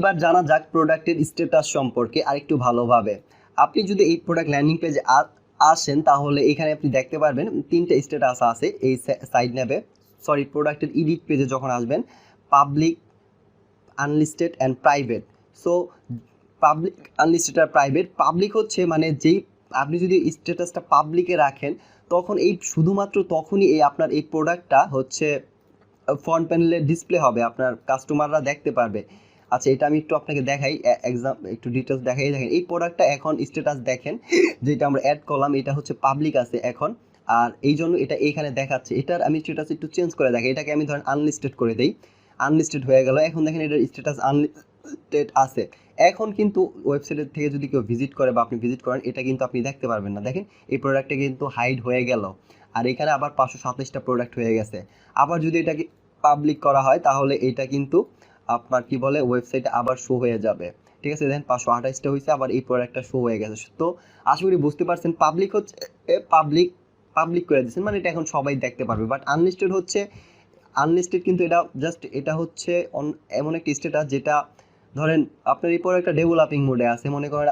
এইবার জানা যাক প্রোডাক্টের স্ট্যাটাস সম্পর্কে আরেকটু ভালোভাবে। আপনি যদি এই প্রোডাক্ট ল্যান্ডিং পেজে আসেন তাহলে এখানে আপনি দেখতে পারবেন 3টে স্ট্যাটাস আছে এই সাইড নেবে, সরি প্রোডাক্টের এডিট পেজে যখন আসবেন, public, unlisted and private. So public, unlisted আর প্রাইভেট। পাবলিক হচ্ছে মানে যেই আপনি যদি স্ট্যাটাসটা পাবলিকে রাখেন তখন এই শুধুমাত্র তখনই এই আপনার এই প্রোডাক্টটা হচ্ছে ফ্রন্ট প্যানেলে ডিসপ্লে হবে, আপনার কাস্টমাররা দেখতে পারবে। আচ্ছা এটা আমি একটু আপনাকে দেখাই, একটু ডিটেলস দেখাই। দেখেন এই প্রোডাক্টটা এখন স্ট্যাটাস দেখেন যেটা আমরা অ্যাড করলাম এটা হচ্ছে পাবলিক আছে এখন, আর এই জন্য এটা এইখানে দেখাচ্ছে। এটার আমি স্ট্যাটাস একটু চেঞ্জ করে দেখাই, এটাকে আমি ধরেন আনলিস্টেড করে দেই, আনলিস্টেড হয়ে গেল। এখন দেখেন এটার স্ট্যাটাস আনলিস্টেড আছে। এখন কিন্তু ওয়েবসাইটের থেকে যদি কেউ ভিজিট করে বা আপনি ভিজিট করেন এটা কিন্তু আপনি দেখতে পারবেন না। দেখেন এই প্রোডাক্টটা কিন্তু হাইড হয়ে গেল, আর এখানে আবার 527টা প্রোডাক্ট হয়ে গেছে। আবার যদি এটাকে পাবলিক করা হয় তাহলে এটা কিন্তু আপনার কি বলে ওয়েবসাইটে আবার শো হয়ে যাবে। ঠিক আছে, দেখেন 528টা হয়েছে, আবার এই প্রোডাক্টটা শো হয়ে গেছে। তো আশা করি বুঝতে পারছেন, পাবলিক হচ্ছে পাবলিক করে দিচ্ছেন মানে এটা এখন সবাই দেখতে পারবে। বাট আনলিস্টেড হচ্ছে, আনলিস্টেড কিন্তু এটা জাস্ট এটা হচ্ছে এমন একটা স্ট্যাটাস যেটা ধরেন আপনার এই প্রোডাক্টটা ডেভেলপিং মোডে আছে, মনে করেন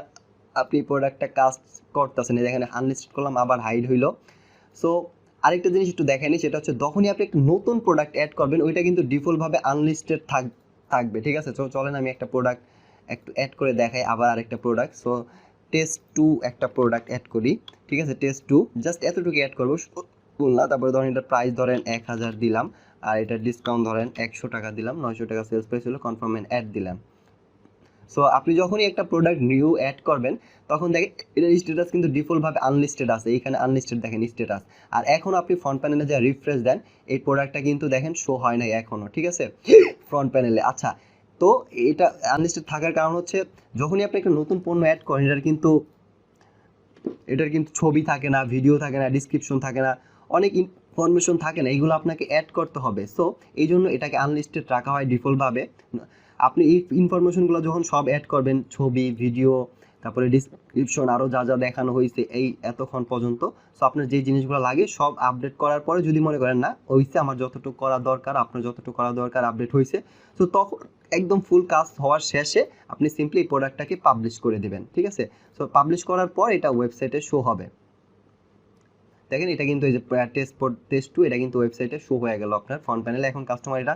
আপনি প্রোডাক্টটা কাজ করতেছেন, এখানে আনলিস্টেড করলাম আবার হাইড হইলো। সো আরেকটা জিনিস একটু দেখেনি, সেটা হচ্ছে যখনই আপনি একটা নতুন প্রোডাক্ট অ্যাড করবেন ওইটা কিন্তু ডিফল্টভাবে আনলিস্টেড থাকবে। ঠিক আছে, তো চলেন আমি একটা প্রোডাক্ট একটু অ্যাড করে দেখাই, আবার আরেকটা প্রোডাক্ট। সো টেস্ট 2 একটা প্রোডাক্ট অ্যাড করি। ঠিক আছে, টেস্ট 2 জাস্ট এতটুকু অ্যাড করবো না। তারপরে ধরেন এটার প্রাইস ধরেন 1000 দিলাম, আর এটার ডিসকাউন্ট ধরেন 100 টাকা দিলাম, 900 টাকা সেলস প্রাইস হলো, কনফার্ম এন্ড অ্যাড দিলাম। সো আপনি যখনই একটা প্রোডাক্ট নিউ অ্যাড করবেন তখন দেখেন এটার স্ট্যাটাস কিন্তু ডিফল্টভাবে আনলিস্টেড আছে, এখানে আনলিস্টেড দেখেন স্ট্যাটাস। আর এখন আপনি ফ্রন্ট প্যানেলে যা রিফ্রেশ দেন এই প্রোডাক্টটা কিন্তু দেখেন শো হয় নাই এখনও। ঠিক আছে, ফ্রন্ট প্যানেলে। আচ্ছা, তো এটা আনলিস্টেড থাকার কারণ হচ্ছে যখনই আপনি একটা নতুন পণ্য অ্যাড করেন এটার কিন্তু ছবি থাকে না, ভিডিও থাকে না, ডিসক্রিপশন থাকে না, অনেক ইনফরমেশন থাকে না, এইগুলো আপনাকে অ্যাড করতে হবে। সো এই জন্য এটাকে আনলিস্টেড রাখা হয় ডিফল্টভাবে। আপনি এই ইনফরমেশনগুলো যখন সব অ্যাড করবেন, ছবি, ভিডিও, তারপরে ডিসক্রিপশন, আরও যা যা দেখানো হয়েছে এই এতক্ষণ পর্যন্ত, সো আপনার যে জিনিসগুলো লাগে সব আপডেট করার পরে যদি মনে করেন না হয়েছে, আমার যতটুকু করা দরকার, আপনার যতটুকু করা দরকার আপডেট হয়েছে, তো তখন একদম ফুল কাজ হওয়ার শেষে আপনি সিম্পলি এই প্রোডাক্টটাকে পাবলিশ করে দেবেন। ঠিক আছে, সো পাবলিশ করার পর এটা ওয়েবসাইটে শো হবে। দেখেন এটা কিন্তু এই যে টেস্ট 2 এটা কিন্তু ওয়েবসাইটে শো হয়ে গেল আপনার ফ্রন্ট প্যানেলে। এখন কাস্টমার এটা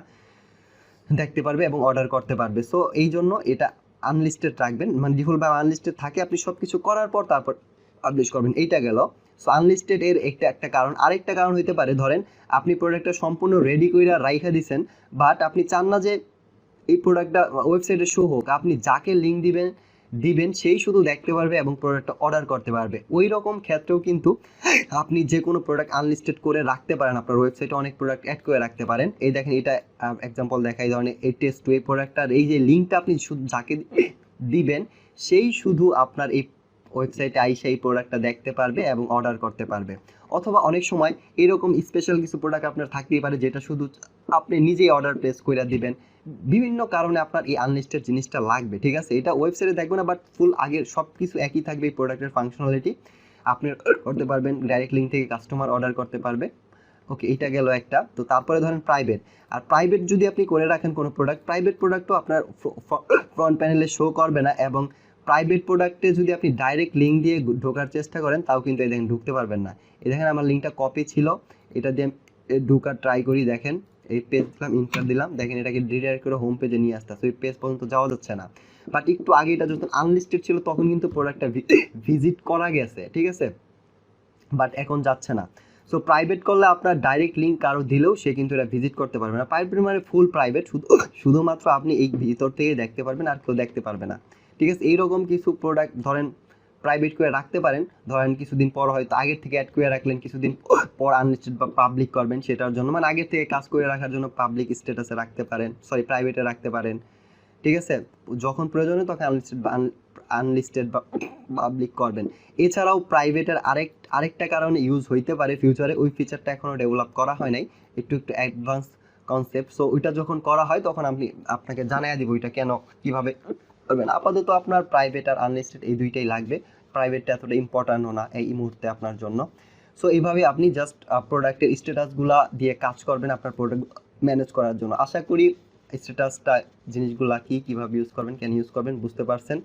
দেখতে পারবে এবং অর্ডার করতে পারবে। সো এই জন্য এটা আনলিস্টেড রাখবেন, মানে ডিফল্টভাবে আনলিস্টেড থাকে, আপনি সব কিছু করার পর তারপর পাবলিশ করবেন। এইটা গেল। সো আনলিস্টেড এর একটা কারণ। আরেকটা কারণ হইতে পারে ধরেন আপনি প্রোডাক্টটা সম্পূর্ণ রেডি কইরা রাইখা দিছেন, বাট আপনি চান না যে এই প্রোডাক্টটা ওয়েবসাইটে শো হোক, আপনি যাকে লিঙ্ক দিবেন সেই শুধু দেখতে পারবে এবং প্রোডাক্টটা অর্ডার করতে পারবে। ওই রকম ক্ষেত্রেও কিন্তু আপনি যে কোনো প্রোডাক্ট আনলিস্টেড করে রাখতে পারেন, আপনার ওয়েবসাইটে অনেক প্রোডাক্ট অ্যাড করে রাখতে পারেন। এই দেখেন এটা এক্সাম্পল দেখাই, ধরনের এই টেস্ট 2 এই প্রোডাক্টটার এই যে লিঙ্কটা আপনি শুধু যাকে দিবেন সেই শুধু আপনার এই ওয়েবসাইটে আইসা এই প্রোডাক্টটা দেখতে পারবে এবং অর্ডার করতে পারবে। অথবা অনেক সময় এরকম স্পেশাল কিছু প্রোডাক্ট আপনার থাকতেই পারে যেটা শুধু আপনি নিজেই অর্ডার প্লেস করে দিবেন, বিভিন্ন কারণে আপনার এই আনলিস্টেড জিনিসটা লাগবে। ঠিক আছে, এটা ওয়েবসাইটে দেখবেন না, বাট ফুল আগের সব কিছু একই থাকবে। এই প্রোডাক্টের ফাংশনালিটি আপনি করতে পারবেন, ডাইরেক্ট লিঙ্ক থেকে কাস্টমার অর্ডার করতে পারবে। ওকে, এটা গেল একটা। তো তারপরে ধরেন প্রাইভেট। আর প্রাইভেট যদি আপনি করে রাখেন কোনো প্রোডাক্ট, প্রাইভেট প্রোডাক্টও আপনার ফ্রন্ট প্যানেলে শো করবে না, এবং প্রাইভেট প্রোডাক্টে যদি আপনি ডাইরেক্ট লিঙ্ক দিয়ে ঢোকার চেষ্টা করেন তাও কিন্তু এই দেখেন ঢুকতে পারবেন না। এই দেখেন আমার লিঙ্কটা কপি ছিল, এটা দিয়ে ঢোকার ট্রাই করি, দেখেন এই পেজ দিলাম, ইনসার্ট দিলাম, দেখেন এটাকে রিডাইরেক্ট করে হোম পেজে নিয়ে আসতে, ওই পেজ পর্যন্ত যাওয়া যাচ্ছে না। বাট একটু আগে এটা যখন আনলিস্টেড ছিল তখন কিন্তু প্রোডাক্টটা ভিজিট করা গেছে। ঠিক আছে, বাট এখন যাচ্ছে না। সো প্রাইভেট করলে আপনার ডাইরেক্ট লিঙ্ক কারো দিলেও সে কিন্তু এটা ভিজিট করতে পারবে না। প্রাইভেট মানে ফুল প্রাইভেট, শুধুমাত্র আপনি এই ভিতর থেকে দেখতে পারবেন, আর কেউ দেখতে পারবে না। ঠিক আছে, এইরকম কিছু প্রোডাক্ট ধরেন প্রাইভেট করে রাখতে পারেন। ধরেন কিছুদিন পর হয়তো আগের থেকে অ্যাড করে রাখলেন, কিছুদিন পর আনলিস্টেড বা পাবলিক করবেন সেটার জন্য, মানে আগের থেকে কাজ করে রাখার জন্য পাবলিক স্ট্যাটাসে রাখতে পারেন, সরি প্রাইভেটে রাখতে পারেন। ঠিক আছে, যখন প্রয়োজনে তখন আনলিস্টেড বা পাবলিক করবেন। এছাড়াও প্রাইভেটের আরেকটা কারণে ইউজ হইতে পারে ফিউচারে, ওই ফিচারটা এখনও ডেভেলপ করা হয় নাই, একটু অ্যাডভান্স কনসেপ্ট। সো ওইটা যখন করা হয় তখন আপনাকে জানাই দিব ওইটা কেন কিভাবে করবেন। আপাতত আপনার প্রাইভেট আর আনলিস্টেড এই দুইটাই লাগবে, প্রাইভেটটা এতটা ইম্পর্ট্যান্টও না এই মুহূর্তে আপনার জন্য। সো এইভাবে আপনি জাস্ট প্রোডাক্টের স্ট্যাটাসগুলো দিয়ে কাজ করবেন আপনার প্রোডাক্ট ম্যানেজ করার জন্য। আশা করি স্ট্যাটাসটা জিনিসগুলা কি, কিভাবে ইউজ করবেন, কেন ইউজ করবেন বুঝতে পারছেন।